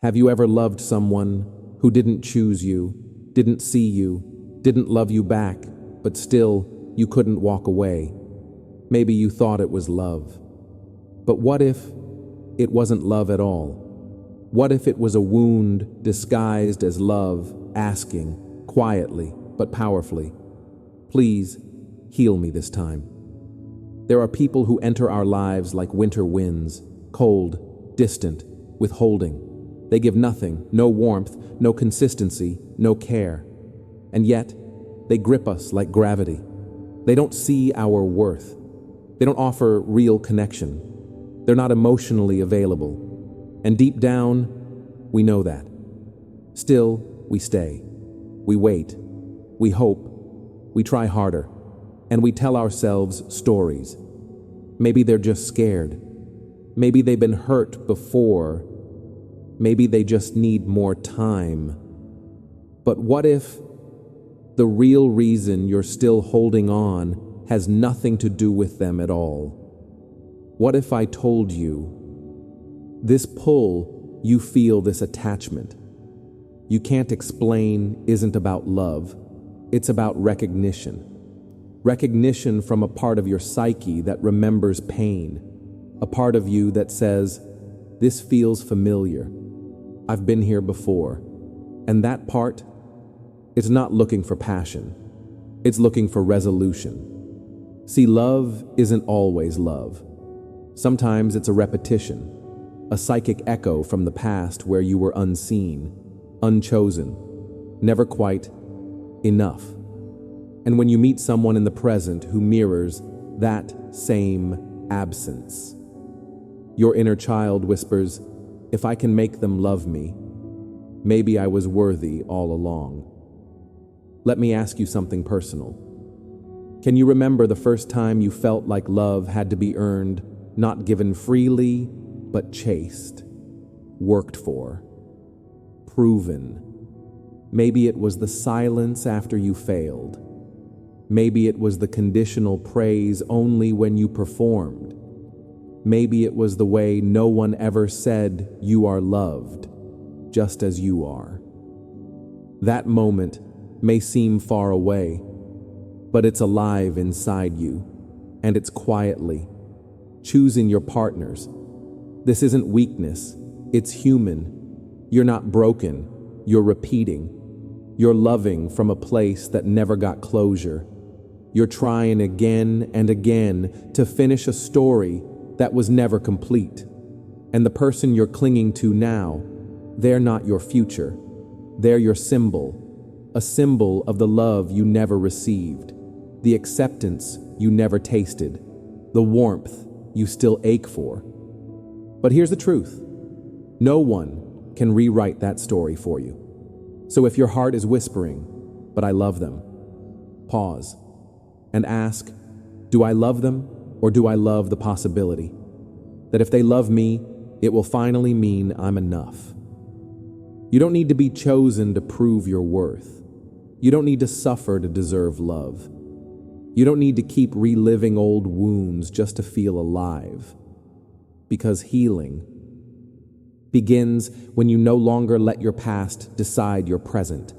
Have you ever loved someone who didn't choose you, didn't see you, didn't love you back, but still you couldn't walk away? Maybe you thought it was love. But what if it wasn't love at all? What if it was a wound disguised as love, asking, quietly but powerfully, "Please, heal me this time"? There are people who enter our lives like winter winds, cold, distant, withholding. They give nothing, no warmth, no consistency, no care. And yet, they grip us like gravity. They don't see our worth. They don't offer real connection. They're not emotionally available. And deep down, we know that. Still, we stay. We wait. We hope. We try harder. And we tell ourselves stories. Maybe they're just scared. Maybe they've been hurt before. Maybe they just need more time. But what if the real reason you're still holding on has nothing to do with them at all? What if I told you, this pull you feel, this attachment, you can't explain, isn't about love, it's about recognition. Recognition from a part of your psyche that remembers pain, a part of you that says, this feels familiar, I've been here before. And that part, it's not looking for passion, it's looking for resolution. See, love isn't always love. Sometimes it's a repetition, a psychic echo from the past where you were unseen, unchosen, never quite enough. And when you meet someone in the present who mirrors that same absence, your inner child whispers, if I can make them love me, maybe I was worthy all along. Let me ask you something personal. Can you remember the first time you felt like love had to be earned, not given freely, but chased, worked for, proven? Maybe it was the silence after you failed. Maybe it was the conditional praise only when you performed. Maybe it was the way no one ever said you are loved, just as you are. That moment may seem far away, but it's alive inside you, and it's quietly choosing your partners. This isn't weakness, it's human. You're not broken, you're repeating. You're loving from a place that never got closure. You're trying again and again to finish a story that was never complete. And the person you're clinging to now, they're not your future. They're your symbol, a symbol of the love you never received, the acceptance you never tasted, the warmth you still ache for. But here's the truth. No one can rewrite that story for you. So if your heart is whispering, but I love them, pause and ask, do I love them, or do I love the possibility that if they love me, it will finally mean I'm enough? You don't need to be chosen to prove your worth. You don't need to suffer to deserve love. You don't need to keep reliving old wounds just to feel alive. Because healing begins when you no longer let your past decide your present.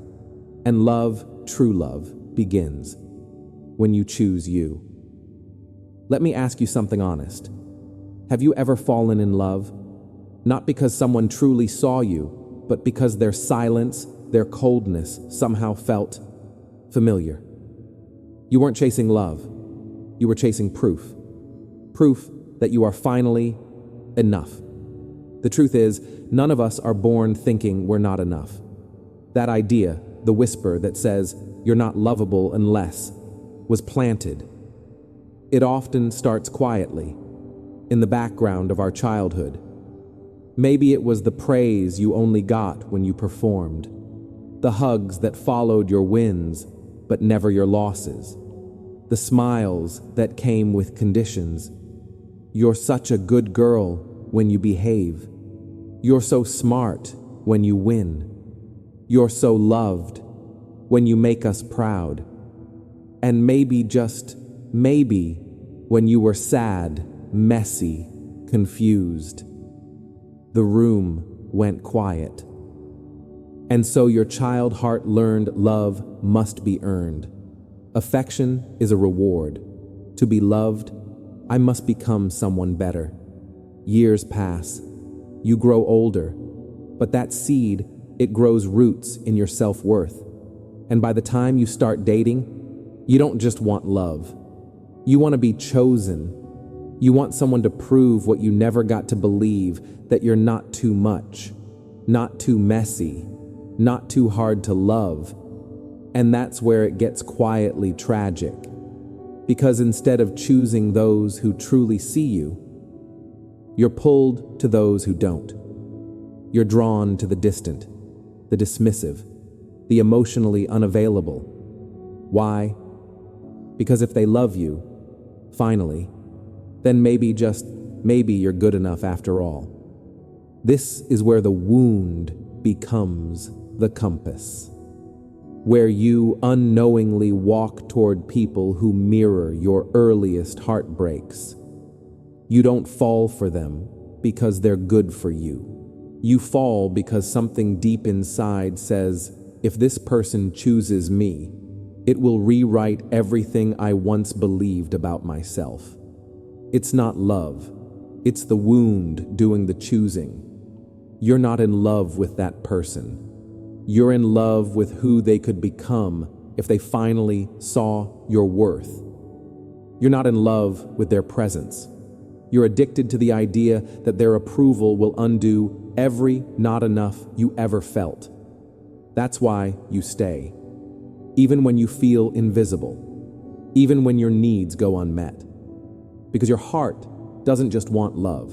And love, true love, begins when you choose you. Let me ask you something honest. Have you ever fallen in love? Not because someone truly saw you, but because their silence, their coldness somehow felt familiar. You weren't chasing love. You were chasing proof. Proof that you are finally enough. The truth is, none of us are born thinking we're not enough. That idea, the whisper that says you're not lovable unless, was planted. It often starts quietly, in the background of our childhood. Maybe it was the praise you only got when you performed, the hugs that followed your wins but never your losses, the smiles that came with conditions. You're such a good girl when you behave. You're so smart when you win. You're so loved when you make us proud. And maybe, just maybe, when you were sad, messy, confused. The room went quiet. And so your child heart learned love must be earned. Affection is a reward. To be loved, I must become someone better. Years pass. You grow older. But that seed, it grows roots in your self-worth. And by the time you start dating, you don't just want love. You want to be chosen. You want someone to prove what you never got to believe, that you're not too much, not too messy, not too hard to love. And that's where it gets quietly tragic. Because instead of choosing those who truly see you, you're pulled to those who don't. You're drawn to the distant, the dismissive, the emotionally unavailable. Why? Because if they love you, finally, then maybe, just maybe, you're good enough after all. This is where the wound becomes the compass, where you unknowingly walk toward people who mirror your earliest heartbreaks. You don't fall for them because they're good for you. You fall because something deep inside says, if this person chooses me, it will rewrite everything I once believed about myself. It's not love. It's the wound doing the choosing. You're not in love with that person. You're in love with who they could become if they finally saw your worth. You're not in love with their presence. You're addicted to the idea that their approval will undo every not enough you ever felt. That's why you stay, even when you feel invisible, even when your needs go unmet. Because your heart doesn't just want love,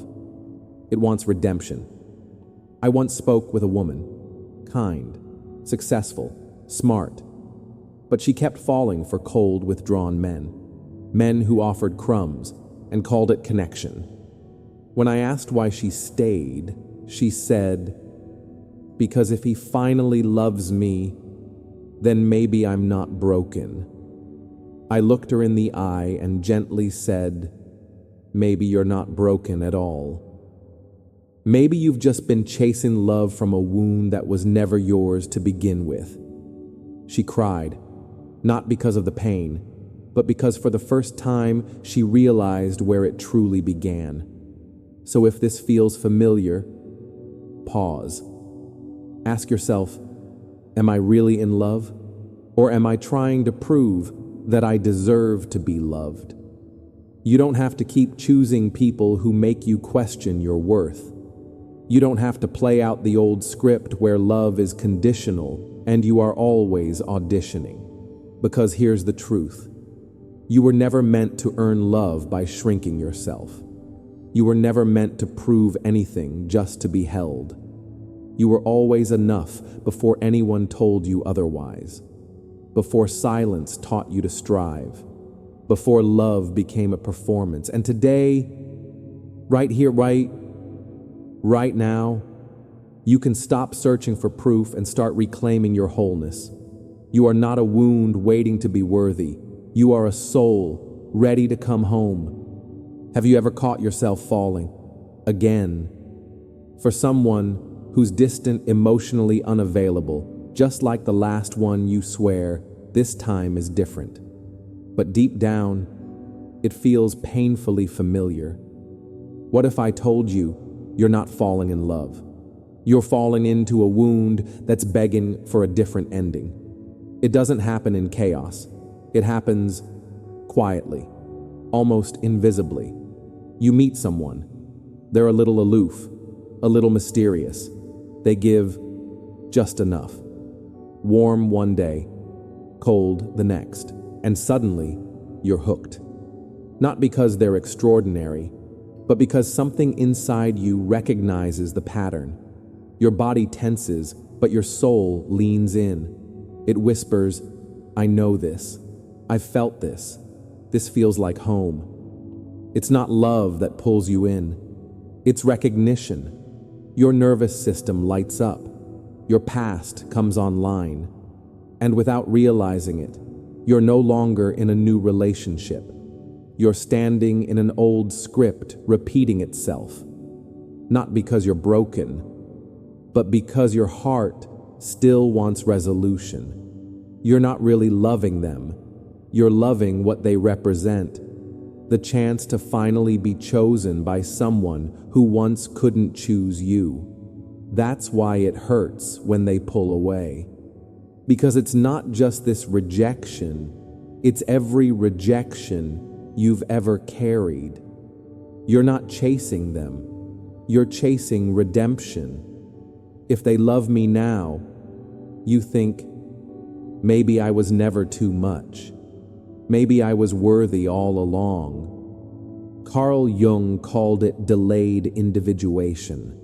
it wants redemption. I once spoke with a woman, kind, successful, smart, but she kept falling for cold, withdrawn men who offered crumbs and called it connection. When I asked why she stayed, she said, because if he finally loves me, then maybe I'm not broken. I looked her in the eye and gently said, maybe you're not broken at all. Maybe you've just been chasing love from a wound that was never yours to begin with. She cried, not because of the pain, but because for the first time she realized where it truly began. So if this feels familiar, pause. Ask yourself, am I really in love? Or am I trying to prove that I deserve to be loved? You don't have to keep choosing people who make you question your worth. You don't have to play out the old script where love is conditional and you are always auditioning. Because here's the truth. You were never meant to earn love by shrinking yourself. You were never meant to prove anything just to be held. You were always enough before anyone told you otherwise. Before silence taught you to strive. Before love became a performance. And today, right here, right now, you can stop searching for proof and start reclaiming your wholeness. You are not a wound waiting to be worthy. You are a soul ready to come home. Have you ever caught yourself falling again for someone who's distant, emotionally unavailable, just like the last one? You swear this time is different, but deep down, it feels painfully familiar. What if I told you you're not falling in love? You're falling into a wound that's begging for a different ending. It doesn't happen in chaos. It happens quietly, almost invisibly. You meet someone. They're a little aloof, a little mysterious. They give just enough. Warm one day, cold the next, and suddenly you're hooked. Not because they're extraordinary, but because something inside you recognizes the pattern. Your body tenses, but your soul leans in. It whispers, I know this. I've felt this. This feels like home. It's not love that pulls you in. It's recognition. Your nervous system lights up. Your past comes online. And without realizing it, you're no longer in a new relationship. You're standing in an old script repeating itself. Not because you're broken, but because your heart still wants resolution. You're not really loving them. You're loving what they represent. The chance to finally be chosen by someone who once couldn't choose you. That's why it hurts when they pull away. Because it's not just this rejection, it's every rejection you've ever carried. You're not chasing them. You're chasing redemption. If they love me now, you think, maybe I was never too much. Maybe I was worthy all along. Carl Jung called it delayed individuation.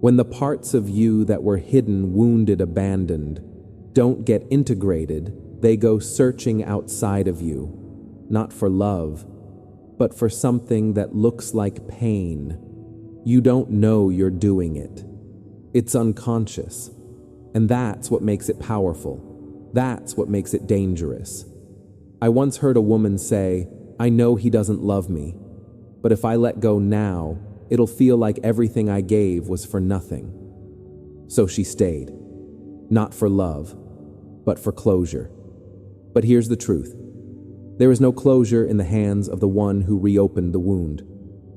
When the parts of you that were hidden, wounded, abandoned, don't get integrated, they go searching outside of you, not for love, but for something that looks like pain. You don't know you're doing it. It's unconscious, and that's what makes it powerful. That's what makes it dangerous. I once heard a woman say, "I know he doesn't love me, but if I let go now, it'll feel like everything I gave was for nothing." So she stayed, not for love, but for closure. But here's the truth. There is no closure in the hands of the one who reopened the wound.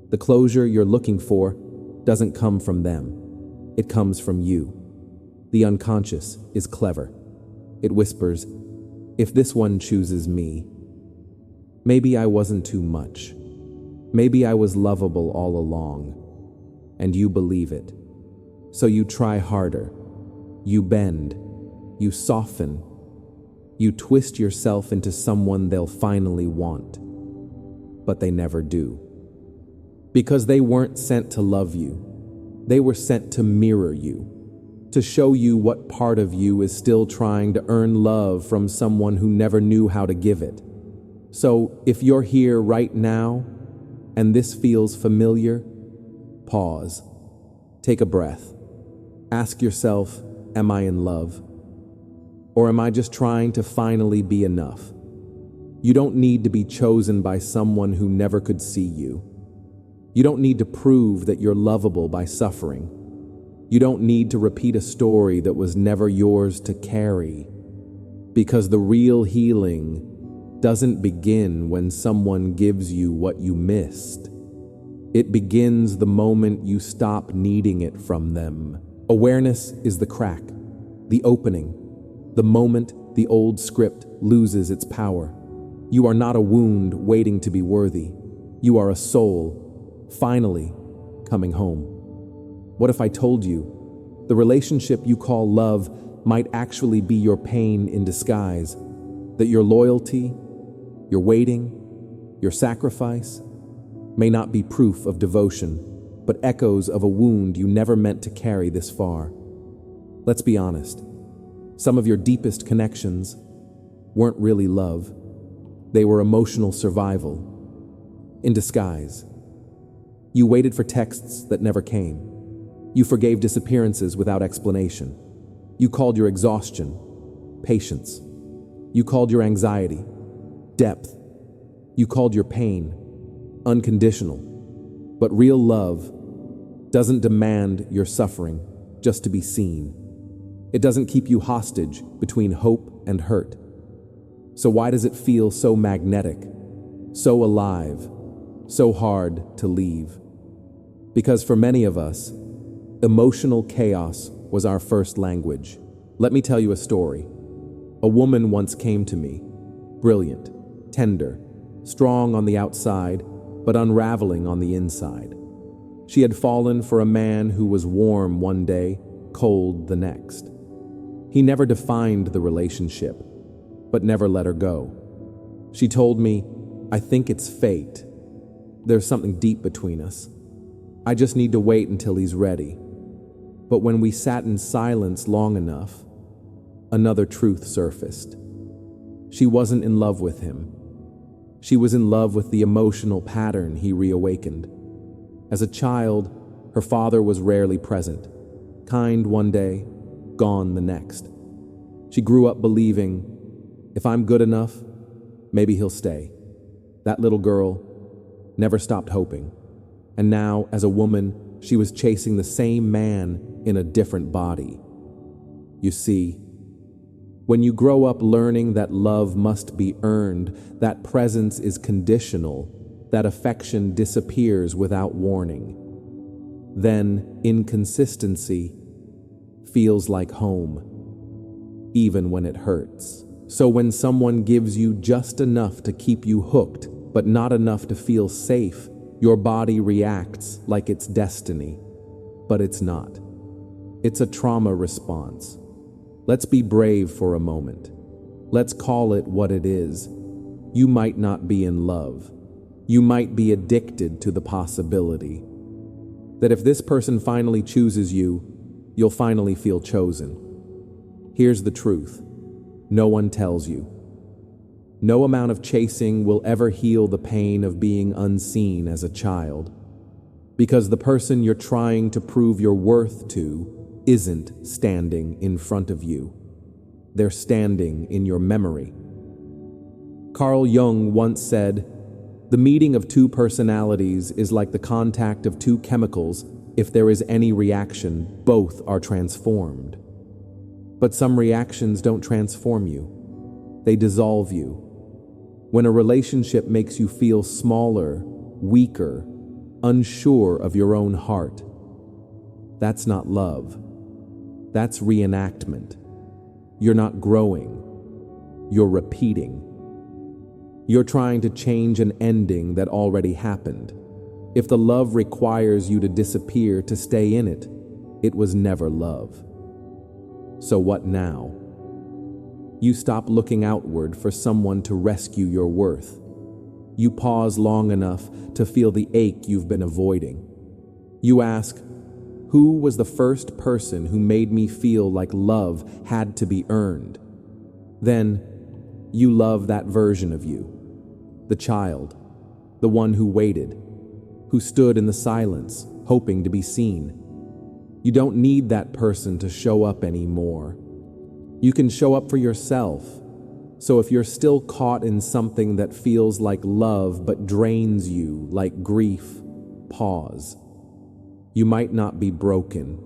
The closure you're looking for doesn't come from them. It comes from you. The unconscious is clever. It whispers, if this one chooses me, maybe I wasn't too much. Maybe I was lovable all along. And you believe it. So you try harder. You bend. You soften. You twist yourself into someone they'll finally want. But they never do. Because they weren't sent to love you. They were sent to mirror you, to show you what part of you is still trying to earn love from someone who never knew how to give it. So if you're here right now, and this feels familiar, pause. Take a breath. Ask yourself, am I in love? Or am I just trying to finally be enough? You don't need to be chosen by someone who never could see you. You don't need to prove that you're lovable by suffering. You don't need to repeat a story that was never yours to carry. Because the real healing doesn't begin when someone gives you what you missed. It begins the moment you stop needing it from them. Awareness is the crack, the opening, the moment the old script loses its power. You are not a wound waiting to be worthy. You are a soul finally coming home. What if I told you the relationship you call love might actually be your pain in disguise? That your loyalty, your waiting, your sacrifice may not be proof of devotion, but echoes of a wound you never meant to carry this far. Let's be honest. Some of your deepest connections weren't really love. They were emotional survival in disguise. You waited for texts that never came. You forgave disappearances without explanation. You called your exhaustion patience. You called your anxiety depth. You called your pain unconditional. But real love doesn't demand your suffering just to be seen. It doesn't keep you hostage between hope and hurt. So why does it feel so magnetic, so alive, so hard to leave? Because for many of us, emotional chaos was our first language. Let me tell you a story. A woman once came to me, brilliant, tender, strong on the outside, but unraveling on the inside. She had fallen for a man who was warm one day, cold the next. He never defined the relationship, but never let her go. She told me, I think it's fate. There's something deep between us. I just need to wait until he's ready. But when we sat in silence long enough, another truth surfaced. She wasn't in love with him. She was in love with the emotional pattern he reawakened. As a child, her father was rarely present, kind one day, gone the next. She grew up believing, if I'm good enough, maybe he'll stay. That little girl never stopped hoping. And now, as a woman, she was chasing the same man in a different body. You see, when you grow up learning that love must be earned, that presence is conditional, that affection disappears without warning, then inconsistency feels like home, even when it hurts. So when someone gives you just enough to keep you hooked, but not enough to feel safe, your body reacts like it's destiny. But it's not. It's a trauma response. Let's be brave for a moment. Let's call it what it is. You might not be in love. You might be addicted to the possibility that if this person finally chooses you, you'll finally feel chosen. Here's the truth. No one tells you. No amount of chasing will ever heal the pain of being unseen as a child, because the person you're trying to prove your worth to isn't standing in front of you. They're standing in your memory. Carl Jung once said, "The meeting of two personalities is like the contact of two chemicals. If there is any reaction, both are transformed." But some reactions don't transform you. They dissolve you. When a relationship makes you feel smaller, weaker, unsure of your own heart, that's not love. That's reenactment. You're not growing. You're repeating. You're trying to change an ending that already happened. If the love requires you to disappear to stay in it, it was never love. So what now? You stop looking outward for someone to rescue your worth. You pause long enough to feel the ache you've been avoiding. You ask, who was the first person who made me feel like love had to be earned? Then you love that version of you, the child, the one who waited, who stood in the silence, hoping to be seen. You don't need that person to show up anymore. You can show up for yourself. So if you're still caught in something that feels like love but drains you like grief, pause. You might not be broken.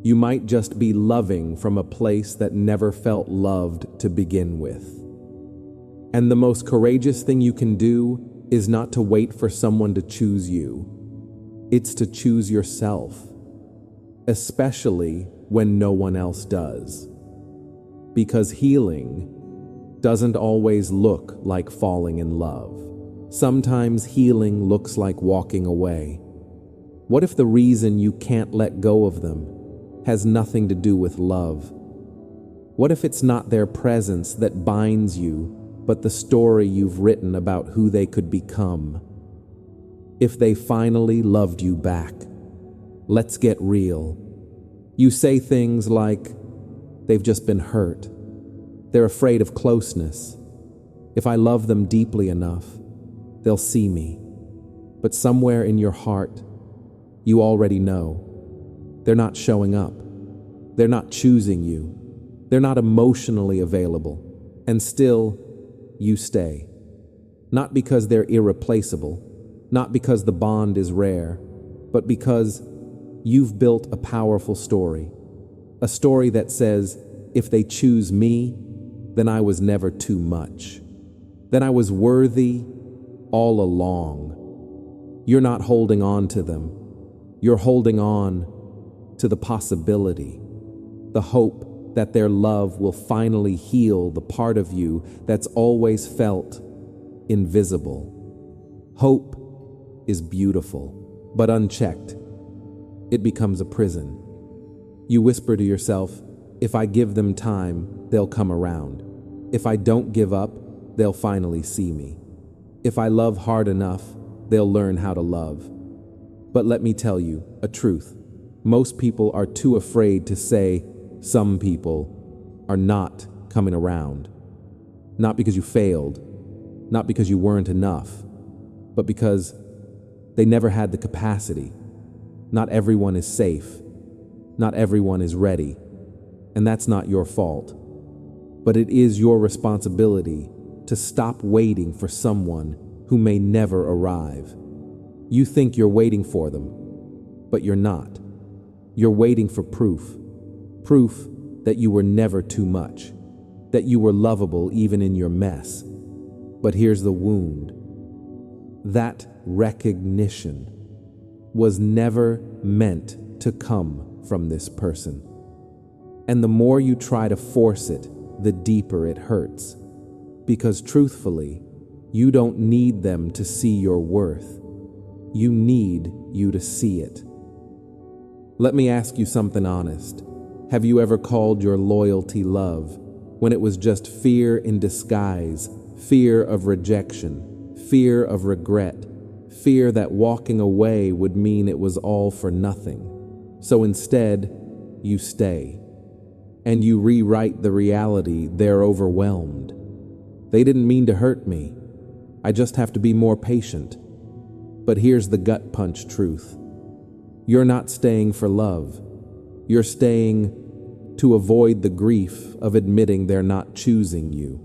You might just be loving from a place that never felt loved to begin with. And the most courageous thing you can do is not to wait for someone to choose you. It's to choose yourself, especially when no one else does. Because healing doesn't always look like falling in love. Sometimes healing looks like walking away. What if the reason you can't let go of them has nothing to do with love? What if it's not their presence that binds you, but the story you've written about who they could become? If they finally loved you back, let's get real. You say things like, they've just been hurt. They're afraid of closeness. If I love them deeply enough, they'll see me. But somewhere in your heart, you already know. They're not showing up. They're not choosing you. They're not emotionally available. And still, you stay. Not because they're irreplaceable, not because the bond is rare, but because you've built a powerful story. A story that says, if they choose me, then I was never too much. Then I was worthy all along. You're not holding on to them. You're holding on to the possibility, the hope that their love will finally heal the part of you that's always felt invisible. Hope is beautiful, but unchecked, it becomes a prison. You whisper to yourself, if I give them time, they'll come around. If I don't give up, they'll finally see me. If I love hard enough, they'll learn how to love. But let me tell you a truth. Most people are too afraid to say some people are not coming around. Not because you failed, not because you weren't enough, but because they never had the capacity. Not everyone is safe. Not everyone is ready. And that's not your fault. But it is your responsibility to stop waiting for someone who may never arrive. You think you're waiting for them, but you're not. You're waiting for proof. Proof that you were never too much, that you were lovable even in your mess. But here's the wound. That recognition was never meant to come from this person. And the more you try to force it, the deeper it hurts. Because truthfully, you don't need them to see your worth. You need you to see it. Let me ask you something honest. Have you ever called your loyalty love when it was just fear in disguise, fear of rejection, fear of regret, fear that walking away would mean it was all for nothing? So instead, you stay. And you rewrite the reality they're overwhelmed. They didn't mean to hurt me. I just have to be more patient. But here's the gut punch truth. You're not staying for love. You're staying to avoid the grief of admitting they're not choosing you.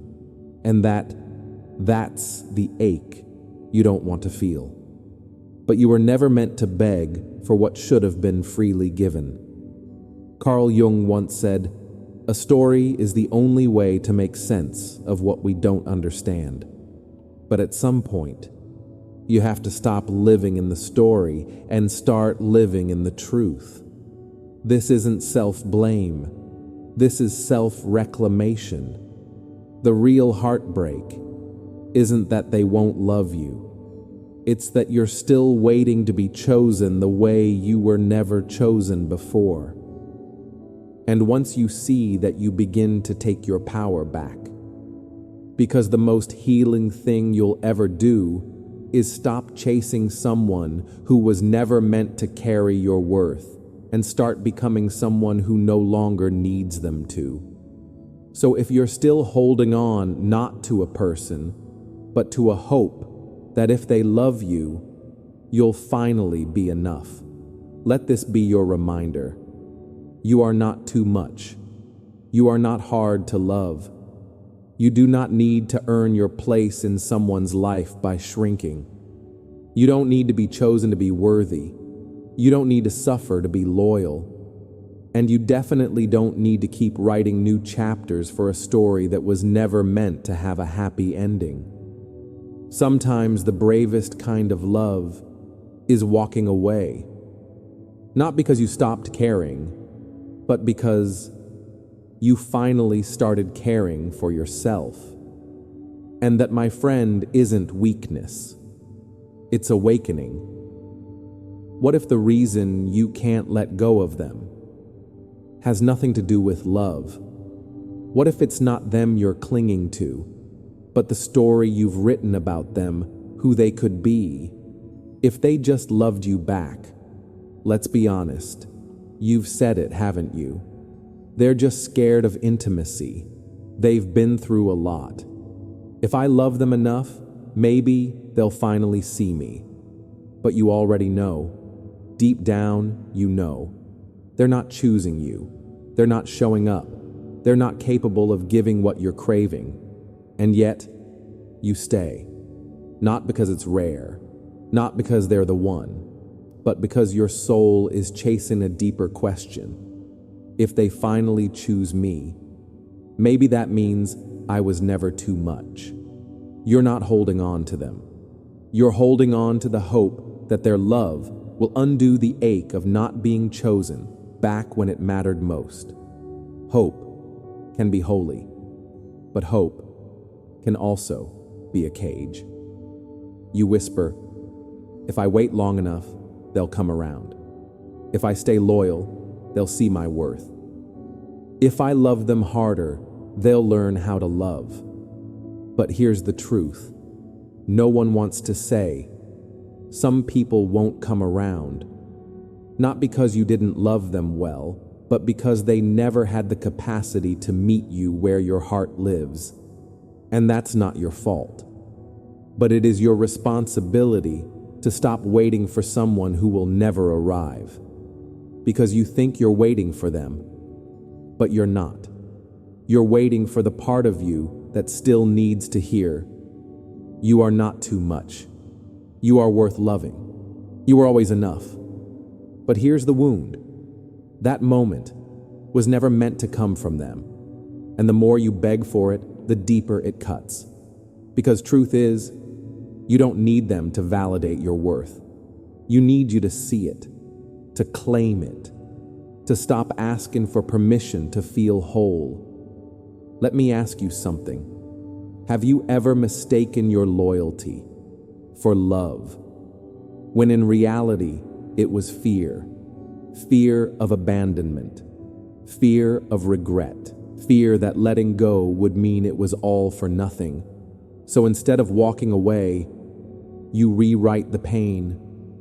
And that's the ache you don't want to feel. But you were never meant to beg for what should have been freely given. Carl Jung once said, "A story is the only way to make sense of what we don't understand." But at some point, you have to stop living in the story and start living in the truth. This isn't self-blame. This is self-reclamation. The real heartbreak isn't that they won't love you. It's that you're still waiting to be chosen the way you were never chosen before. And once you see that, you begin to take your power back. Because the most healing thing you'll ever do is stop chasing someone who was never meant to carry your worth and start becoming someone who no longer needs them to. So if you're still holding on not to a person, but to a hope that if they love you, you'll finally be enough, let this be your reminder. You are not too much. You are not hard to love. You do not need to earn your place in someone's life by shrinking. You don't need to be chosen to be worthy. You don't need to suffer to be loyal. And you definitely don't need to keep writing new chapters for a story that was never meant to have a happy ending. Sometimes the bravest kind of love is walking away. Not because you stopped caring, but because you finally started caring for yourself. And that, my friend, isn't weakness. It's awakening. What if the reason you can't let go of them has nothing to do with love? What if it's not them you're clinging to, but the story you've written about them, who they could be? If they just loved you back, let's be honest, you've said it, haven't you? They're just scared of intimacy. They've been through a lot. If I love them enough, maybe they'll finally see me. But you already know. Deep down, you know. They're not choosing you. They're not showing up. They're not capable of giving what you're craving. And yet, you stay. Not because it's rare. Not because they're the one. But because your soul is chasing a deeper question. If they finally choose me, maybe that means I was never too much. You're not holding on to them. You're holding on to the hope that their love will undo the ache of not being chosen back when it mattered most. Hope can be holy, but hope can also be a cage. You whisper, if I wait long enough, they'll come around. If I stay loyal, they'll see my worth. If I love them harder, they'll learn how to love. But here's the truth. No one wants to say, some people won't come around. Not because you didn't love them well, but because they never had the capacity to meet you where your heart lives. And that's not your fault. But it is your responsibility to stop waiting for someone who will never arrive. Because you think you're waiting for them, but you're not. You're waiting for the part of you that still needs to hear, you are not too much. You are worth loving. You are always enough. But here's the wound. That moment was never meant to come from them. And the more you beg for it, the deeper it cuts. Because truth is, you don't need them to validate your worth. You need you to see it, to claim it, to stop asking for permission to feel whole. Let me ask you something. Have you ever mistaken your loyalty for love, when in reality it was fear? Fear of abandonment, fear of regret, fear that letting go would mean it was all for nothing. So instead of walking away, you rewrite the pain.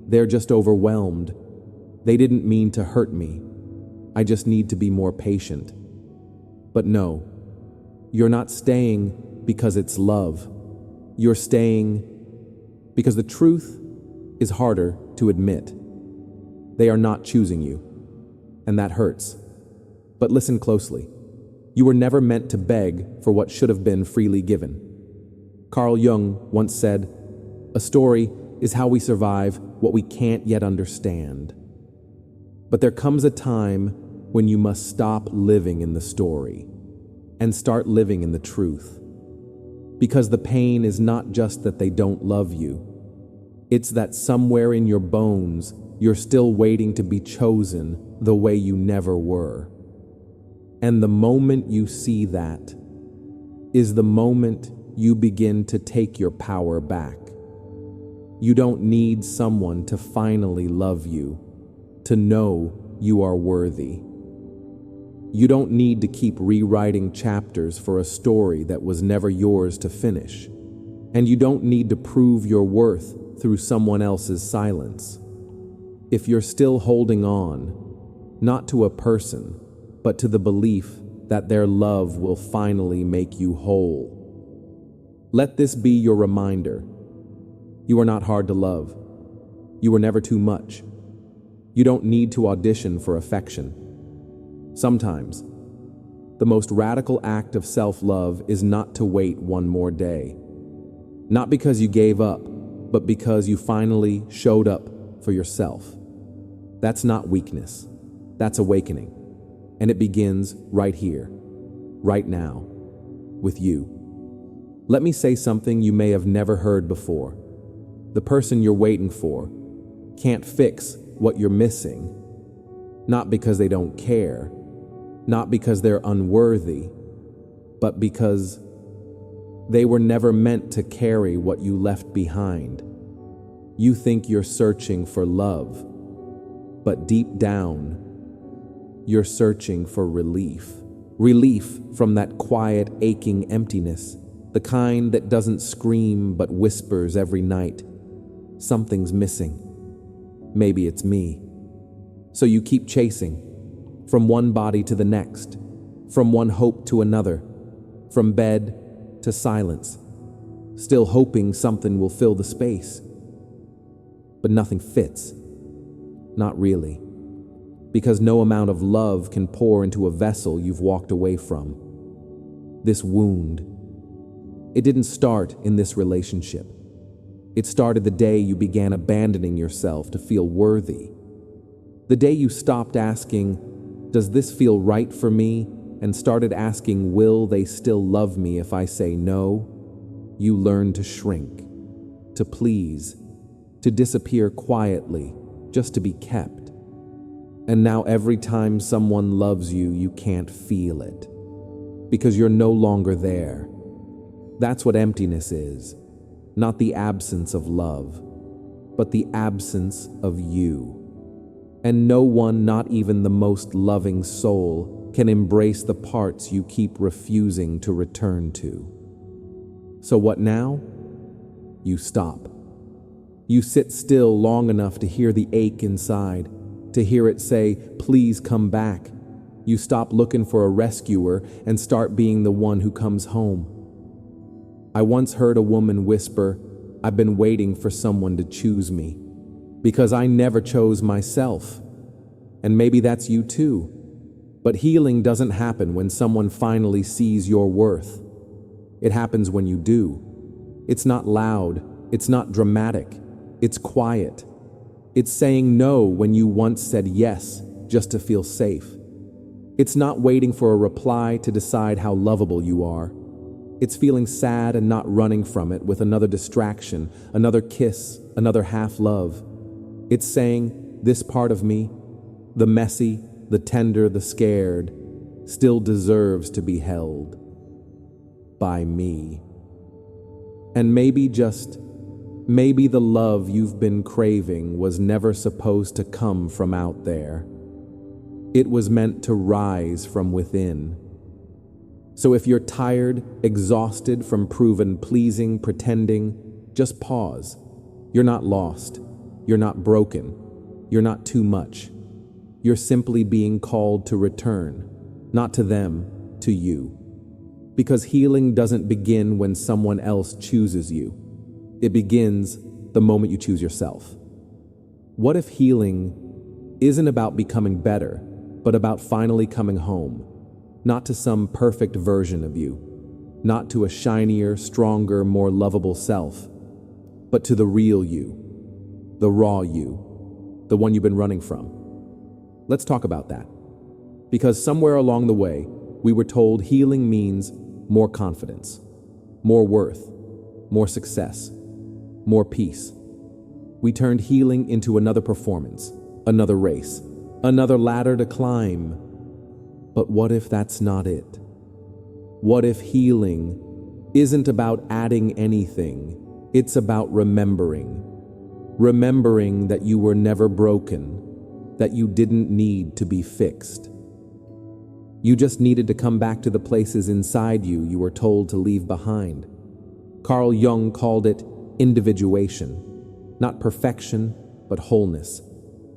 They're just overwhelmed. They didn't mean to hurt me. I just need to be more patient. But no, you're not staying because it's love. You're staying because the truth is harder to admit. They are not choosing you, and that hurts. But listen closely. You were never meant to beg for what should have been freely given. Carl Jung once said, "A story is how we survive what we can't yet understand." But there comes a time when you must stop living in the story and start living in the truth. Because the pain is not just that they don't love you. It's that somewhere in your bones, you're still waiting to be chosen the way you never were. And the moment you see that is the moment you begin to take your power back. You don't need someone to finally love you, to know you are worthy. You don't need to keep rewriting chapters for a story that was never yours to finish. And you don't need to prove your worth through someone else's silence. If you're still holding on, not to a person, but to the belief that their love will finally make you whole, let this be your reminder. You are not hard to love. You were never too much. You don't need to audition for affection. Sometimes, the most radical act of self-love is not to wait one more day. Not because you gave up, but because you finally showed up for yourself. That's not weakness. That's awakening. And it begins right here, right now, with you. Let me say something you may have never heard before. The person you're waiting for can't fix what you're missing. Not because they don't care, not because they're unworthy, but because they were never meant to carry what you left behind. You think you're searching for love, but deep down, you're searching for relief. Relief from that quiet, aching emptiness, the kind that doesn't scream but whispers every night. Something's missing. Maybe it's me. So you keep chasing, from one body to the next, from one hope to another, from bed to silence, still hoping something will fill the space. But nothing fits. Not really. Because no amount of love can pour into a vessel you've walked away from. This wound, it didn't start in this relationship. It started the day you began abandoning yourself to feel worthy. The day you stopped asking, "Does this feel right for me?" and started asking, "Will they still love me if I say no?" You learned to shrink, to please, to disappear quietly, just to be kept. And now every time someone loves you, you can't feel it, because you're no longer there. That's what emptiness is. Not the absence of love, but the absence of you. And no one, not even the most loving soul, can embrace the parts you keep refusing to return to. So what now? You stop. You sit still long enough to hear the ache inside, to hear it say, "Please come back." You stop looking for a rescuer and start being the one who comes home. I once heard a woman whisper, "I've been waiting for someone to choose me, because I never chose myself." And maybe that's you too. But healing doesn't happen when someone finally sees your worth. It happens when you do. It's not loud. It's not dramatic. It's quiet. It's saying no when you once said yes just to feel safe. It's not waiting for a reply to decide how lovable you are. It's feeling sad and not running from it with another distraction, another kiss, another half-love. It's saying, this part of me, the messy, the tender, the scared, still deserves to be held by me. And maybe the love you've been craving was never supposed to come from out there. It was meant to rise from within. So if you're tired, exhausted from proven pleasing, pretending, just pause. You're not lost. You're not broken. You're not too much. You're simply being called to return, not to them, to you. Because healing doesn't begin when someone else chooses you. It begins the moment you choose yourself. What if healing isn't about becoming better, but about finally coming home? Not to some perfect version of you, not to a shinier, stronger, more lovable self, but to the real you, the raw you, the one you've been running from. Let's talk about that. Because somewhere along the way, we were told healing means more confidence, more worth, more success, more peace. We turned healing into another performance, another race, another ladder to climb. But what if that's not it? What if healing isn't about adding anything? It's about remembering. Remembering that you were never broken, that you didn't need to be fixed. You just needed to come back to the places inside you were told to leave behind. Carl Jung called it individuation, not perfection, but wholeness.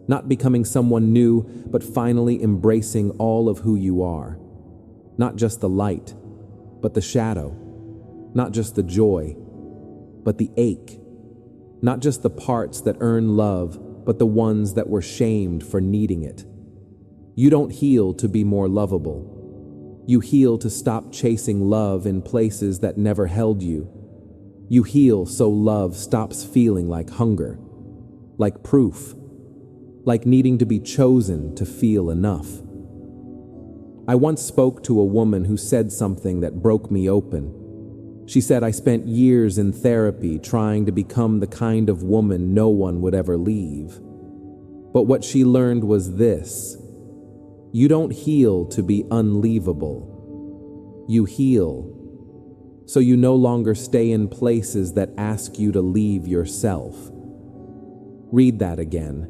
Not becoming someone new, but finally embracing all of who you are. Not just the light, but the shadow. Not just the joy, but the ache. Not just the parts that earn love, but the ones that were shamed for needing it. You don't heal to be more lovable. You heal to stop chasing love in places that never held you. You heal so love stops feeling like hunger, like proof, like needing to be chosen to feel enough. I once spoke to a woman who said something that broke me open. She said, I spent years in therapy trying to become the kind of woman no one would ever leave. But what she learned was this: you don't heal to be unleavable. You heal so you no longer stay in places that ask you to leave yourself. Read that again.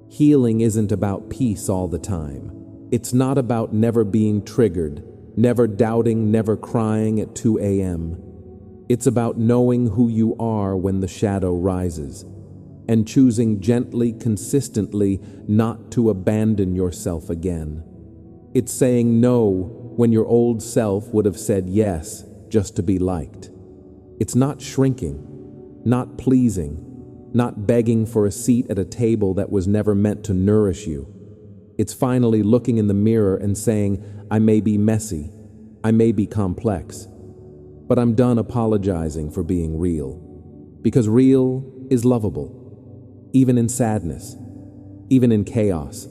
Healing isn't about peace all the time. It's not about never being triggered, never doubting, never crying at 2 a.m. It's about knowing who you are when the shadow rises, and choosing gently, consistently, not to abandon yourself again. It's saying no when your old self would have said yes just to be liked. It's not shrinking, not pleasing, not begging for a seat at a table that was never meant to nourish you. It's finally looking in the mirror and saying, I may be messy, I may be complex, but I'm done apologizing for being real. Because real is lovable, even in sadness, even in chaos,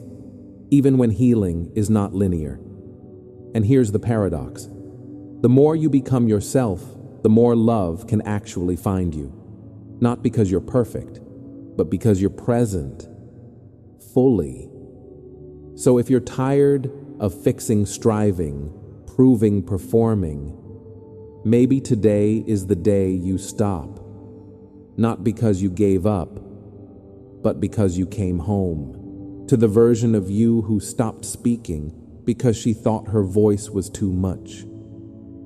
even when healing is not linear. And here's the paradox. The more you become yourself, the more love can actually find you. Not because you're perfect, but because you're present, fully. So if you're tired of fixing, striving, proving, performing, maybe today is the day you stop. Not because you gave up, but because you came home to the version of you who stopped speaking because she thought her voice was too much.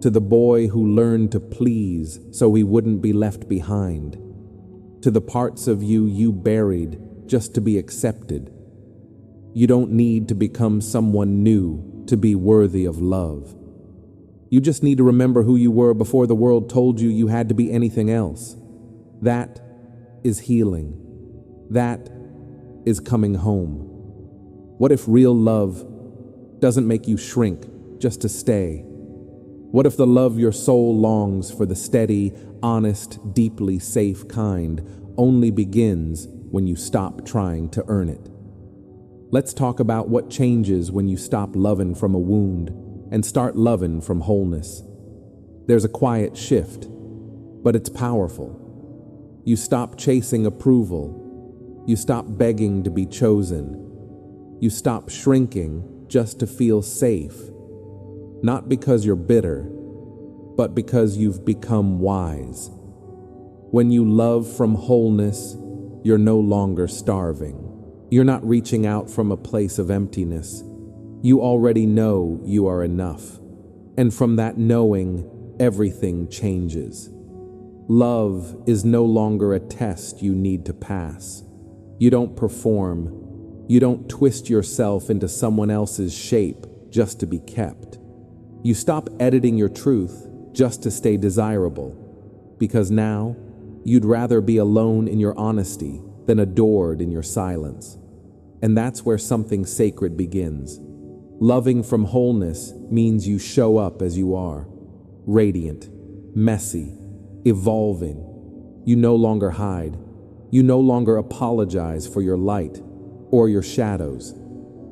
To the boy who learned to please so he wouldn't be left behind. To the parts of you buried just to be accepted. You don't need to become someone new to be worthy of love. You just need to remember who you were before the world told you you had to be anything else. That is healing. That is coming home. What if real love doesn't make you shrink just to stay? What if the love your soul longs for, the steady, honest, deeply safe kind, only begins when you stop trying to earn it. Let's talk about what changes when you stop loving from a wound and start loving from wholeness. There's a quiet shift, but it's powerful. You stop chasing approval. You stop begging to be chosen. You stop shrinking just to feel safe. Not because you're bitter, but because you've become wise. When you love from wholeness, you're no longer starving. You're not reaching out from a place of emptiness. You already know you are enough. And from that knowing, everything changes. Love is no longer a test you need to pass. You don't perform. You don't twist yourself into someone else's shape just to be kept. You stop editing your truth just to stay desirable, because now you'd rather be alone in your honesty than adored in your silence. And that's where something sacred begins. Loving from wholeness means you show up as you are, radiant, messy, evolving. You no longer hide. You no longer apologize for your light or your shadows.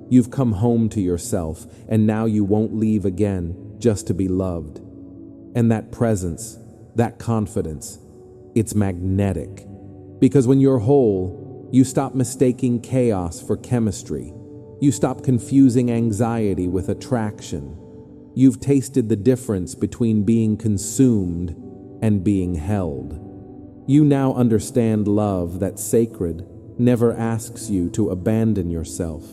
You've come home to yourself, and now you won't leave again just to be loved. And that presence, that confidence, it's magnetic. Because when you're whole, you stop mistaking chaos for chemistry. You stop confusing anxiety with attraction. You've tasted the difference between being consumed and being held. You now understand love that's sacred never asks you to abandon yourself.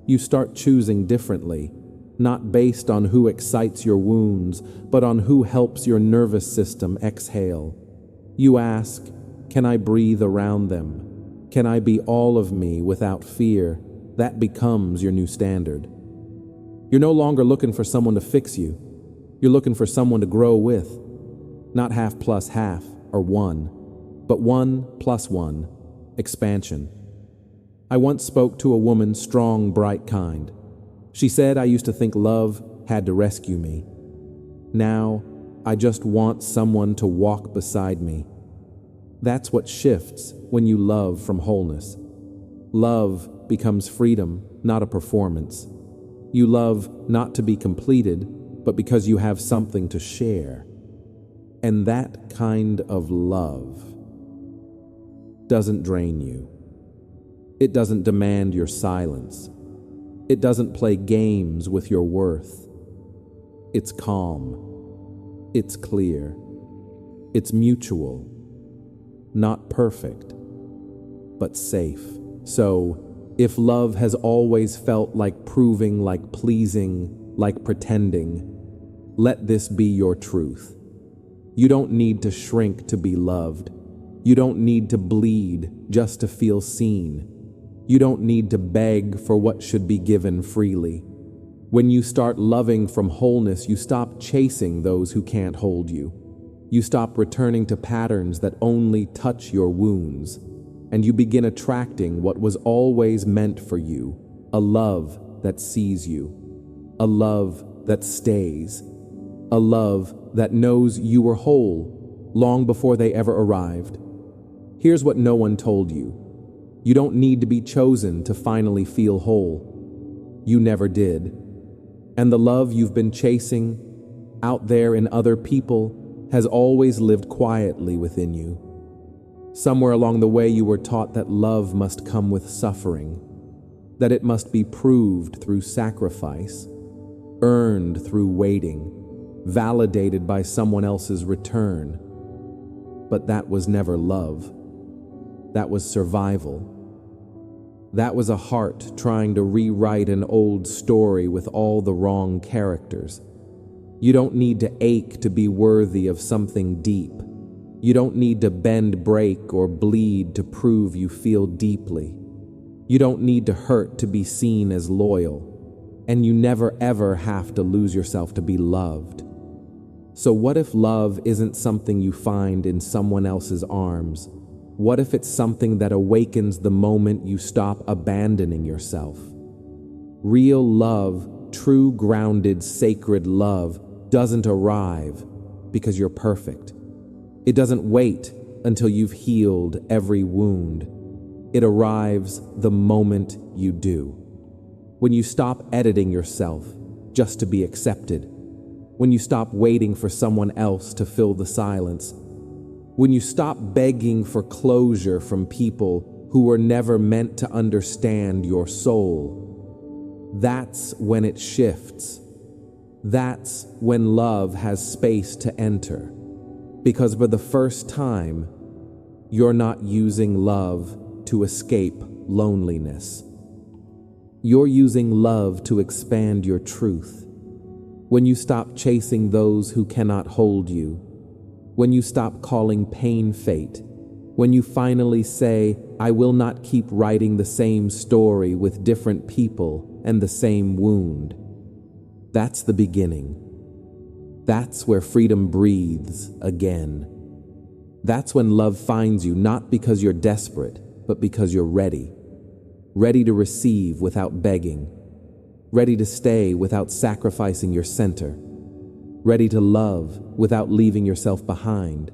You start choosing differently, not based on who excites your wounds, but on who helps your nervous system exhale. You ask, can I breathe around them? Can I be all of me without fear? That becomes your new standard. You're no longer looking for someone to fix you. You're looking for someone to grow with. Not half plus half or one, but 1 + 1, expansion. I once spoke to a woman, strong, bright, kind. She said, I used to think love had to rescue me. Now, I just want someone to walk beside me. That's what shifts when you love from wholeness. Love becomes freedom, not a performance. You love not to be completed, but because you have something to share. And that kind of love doesn't drain you. It doesn't demand your silence. It doesn't play games with your worth. It's calm. It's clear. It's mutual. Not perfect, but safe. So, if love has always felt like proving, like pleasing, like pretending, let this be your truth. You don't need to shrink to be loved. You don't need to bleed just to feel seen. You don't need to beg for what should be given freely. When you start loving from wholeness, you stop chasing those who can't hold you. You stop returning to patterns that only touch your wounds, and you begin attracting what was always meant for you, a love that sees you, a love that stays, a love that knows you were whole long before they ever arrived. Here's what no one told you. You don't need to be chosen to finally feel whole. You never did. And the love you've been chasing out there in other people has always lived quietly within you. Somewhere along the way, you were taught that love must come with suffering, that it must be proved through sacrifice, earned through waiting, validated by someone else's return. But that was never love. That was survival. That was a heart trying to rewrite an old story with all the wrong characters. You don't need to ache to be worthy of something deep. You don't need to bend, break, or bleed to prove you feel deeply. You don't need to hurt to be seen as loyal. And you never ever have to lose yourself to be loved. So what if love isn't something you find in someone else's arms? What if it's something that awakens the moment you stop abandoning yourself? Real love, true, grounded, sacred love, doesn't arrive because you're perfect. It doesn't wait until you've healed every wound. It arrives the moment you do. When you stop editing yourself just to be accepted. When you stop waiting for someone else to fill the silence. When you stop begging for closure from people who were never meant to understand your soul. That's when it shifts. That's when love has space to enter. Because for the first time, you're not using love to escape loneliness. You're using love to expand your truth. When you stop chasing those who cannot hold you, when you stop calling pain fate, when you finally say, I will not keep writing the same story with different people and the same wound. That's the beginning. That's where freedom breathes again. That's when love finds you, not because you're desperate, but because you're ready. Ready to receive without begging. Ready to stay without sacrificing your center. Ready to love without leaving yourself behind.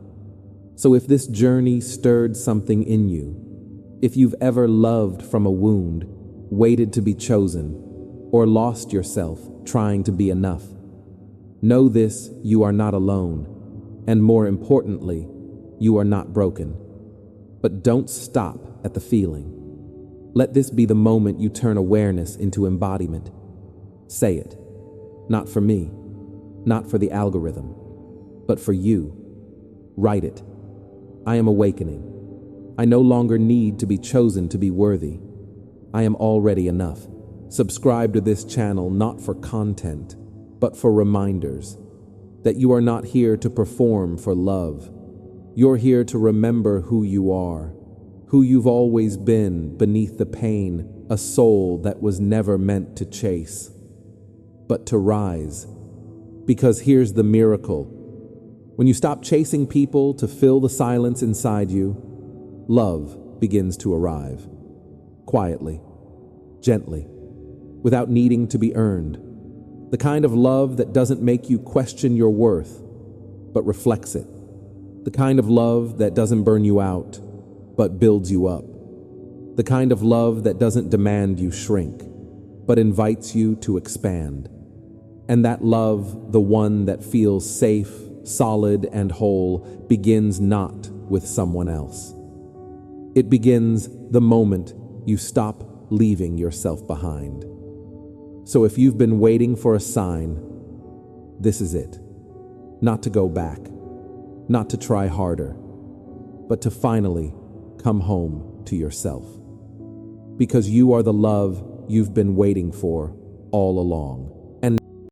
So if this journey stirred something in you, if you've ever loved from a wound, waited to be chosen, or lost yourself trying to be enough, know this: you are not alone, and more importantly, you are not broken. But don't stop at the feeling. Let this be the moment you turn awareness into embodiment. Say it. Not for me, not for the algorithm, but for you. Write it. I am awakening. I no longer need to be chosen to be worthy. I am already enough. Subscribe to this channel not for content, but for reminders that you are not here to perform for love. You're here to remember who you are, who you've always been beneath the pain, a soul that was never meant to chase, but to rise. Because here's the miracle. When you stop chasing people to fill the silence inside you, love begins to arrive. Quietly, gently, without needing to be earned. The kind of love that doesn't make you question your worth, but reflects it. The kind of love that doesn't burn you out, but builds you up. The kind of love that doesn't demand you shrink, but invites you to expand. And that love, the one that feels safe, solid, and whole, begins not with someone else. It begins the moment you stop leaving yourself behind. So if you've been waiting for a sign, this is it. Not to go back, not to try harder, but to finally come home to yourself. Because you are the love you've been waiting for all along.